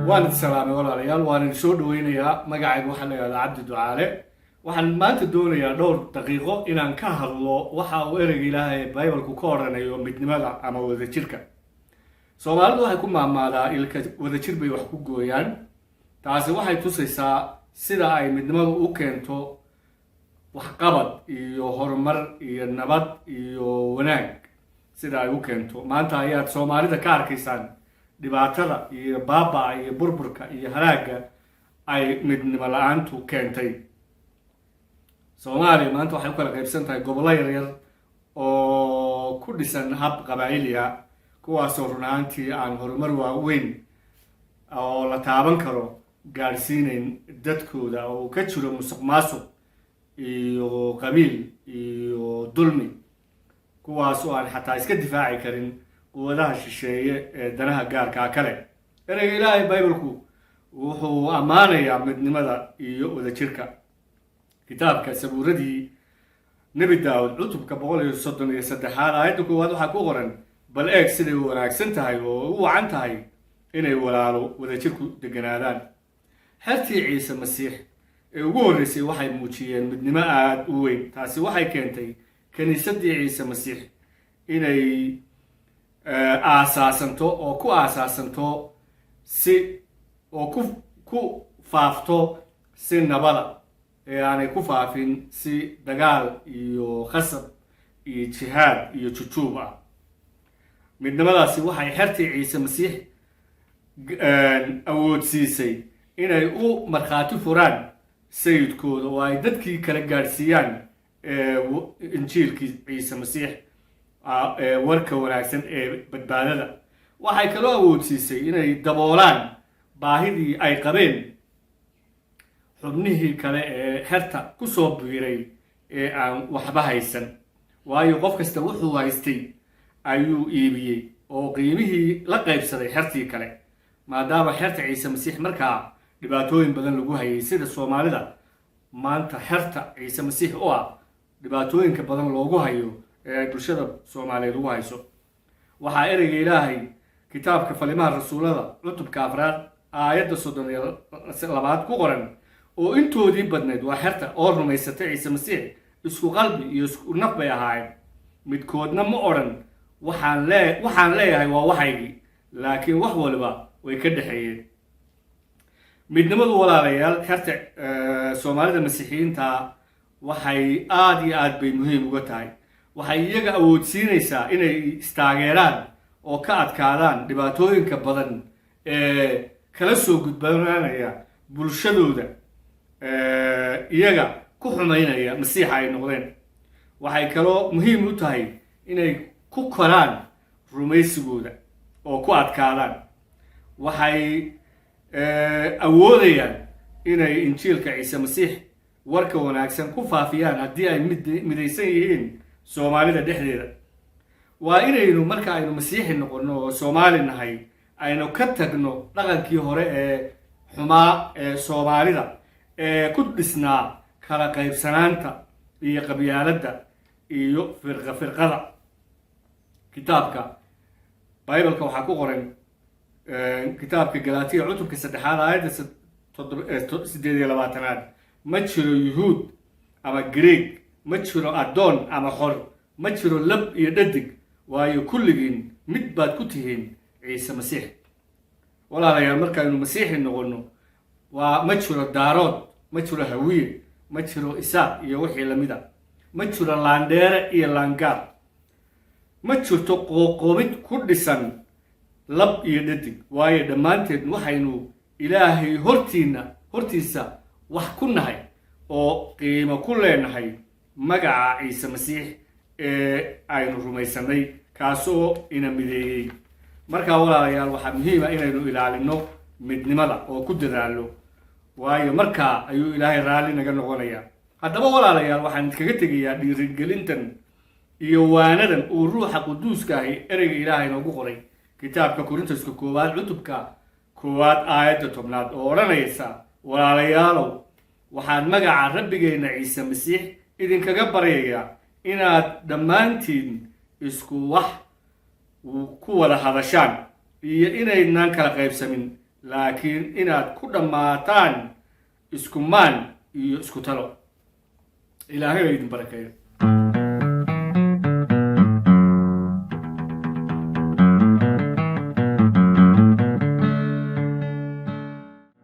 waan salaamay walaalayaal waan soo dhaweynayaa magacaygu waxaa la yiraahdaa Cabdi Ducaale waxaan maanta doonayaa dhowr daqiiqo inaan ka hadlo waxa uu ereyga Ilaahay Bible-ku ka oranayo midnimada ama wadajirka Soomaalidu waxay ku maamulaa ilka wadajir bay wax ku gooyaan taasi waxay tusaysaa sida ay midnimadu u keento wax qabad iyo horumar iyo nabad iyo wanaag sida ay u keento maanta ayaad Soomaalida ka arkaysaan dhibaatada iyo baabaa iyo burburka iyo haraaga ay midnimo la'aantu keentay Soomaaliya maanta waxay kala qaybsan tahay gobolo yaryar oo ku dhisan hab qabaa'iliya kuwaas oo runaantii aan horumar waaweyn oo la taaban karo gaarsiinayn dadkooda oo ka jiro musuqmaasuq iyo qabiil iyo dulmi kuwaas oo aan xataa iska difaaci karin quwadaha shisheeye ee danaha gaarka kale ereyga Ilaahay Bible-ku wuxuu amaanayaa midnimada iyo wadajirka kitaabka sabuuradii Nabi Daawud cutubka 133 aayadda koowaad waxaa ku qoran bal eeg siday u wanaagsan tahay oo u wacan tahay inay walaalo wadajirku deganaadaan xertii Ciise Masiix ee ugu horeysay waxay muujiyeen midnimo aad u weyn taasi waxay keentay kaniisadii Ciise Masiix inay aasaasanto oo ku aasaasanto si oo ku faafto si nabada ee aanay ku faafin si dagaal iyo khasab iyo jihaad iyo jujuub ah midnimadaasi waxay xertii Ciise Masiix awoodsiisay inay u markhaati furaan sayidkooda oo ay dadkii kala gaarsiiyaan injiilkii Ciise Masiix warka wanaagsan ee badbaadada waxay kaloo awoodsiisay inay daboolaan baahidii ay qabeen xubnihii kale ee xerta ku soo biiray ee aan waxba haysan waayo qof kasta wuxuu haystay ayuu iibiyey oo qiimihii la qaybsaday xertii kale maadaama xerta Ciise Masiix markaa dhibaatooyin badan lagu hayay sida Soomaalida maanta xerta Ciise Masiix oo ah dhibaatooyinka badan loogu hayo ee bulshada Soomaaliyeed ugu hayso waxaa ereyga Ilaahay kitaabka Falimaha Rasuulada cutubka 4 aayadda 32 ku qoran oo intoodii badneed waa xerta oo rumaysatay Ciise Masiix isku qalbi iyo isku naf bay ahaayeen midkoodna ma oran waxaan leeyahay waa waxaygii laakiin wax waliba way ka dhaxeeyeen midnimadu walaalayaal xerta Soomaalida Masiixiyiinta waxay aad iyo aad bay muhiim uga tahay waxay iyaga awoodsiinaysaa inay istaageeraan oo ka adkaadaan dhibaatooyinka badan ee kala soo gudbanaya bulshadooda iyaga ku xumaynaya masiixa ay noqdeen waxay kaloo muhiim u tahay inay ku koraan rumaysigooda oo ku adkaadaan waxay awoodayaan inay injiilka Ciise Masiix warka wanaagsan ku faafiyaan haddii ay midaysan yihiin Soomaalida dhexdeeda waa inaynu marka aynu masiixi noqono oo Soomaali nahay aynu ka tagno dhaqankii hore ee xumaa ee Soomaalida ee ku dhisnaa kala qaybsanaanta iyo qabyaaladda iyo firqada kitaabka Bible-ka waxaa ku qoran kitaabka Galaatiya cutubka 3 aayadda 8 ma jiro Yuhuud ama Greek ma jiro adoon ama xor ma jiro lab iyo dhadig waayo kulligiin mid baad ku tihiin Ciise Masiix walaalayaal markaaynu masiixi noqono waa ma jiro daarood ma jiro hawiye ma jiro isaaq iyo wixii lamida ma jiro laandheere iyo laangaar ma jirto qoqobid ku dhisan lab iyo dhadig waayo dhammaanteed waxaynu Ilaahay hortiisa wax ku nahay oo qiimo ku leenahay magaca Ciise Masiix ee aynu rumaysanay kaasoo ina mideeyay marka walaalayaal waxa muhiim ah inaynu ilaalino midnimada oo ku dadaalo waayo marka ayuu Ilaahay raali naga noqonayaa haddaba walaalayaal waxaan kaga tegayaa dhiirigelintan iyo waanadan uu ruuxa quduuska ah ereyga Ilaahay noogu qoray kitaabka Korintoska 1 cutubka 1 aayadda 10 oo oranaysa walaalayaalow waxaan magaca Rabbigeena Ciise Masiix idinkaga baryayaa inaad dhammaantiin isku wax ku wada hadashaan iyo inaynaan kala qaybsamin laakiin inaad ku dhammaataan isku maan iyo isku talo. ilaahay idin barakeeyo.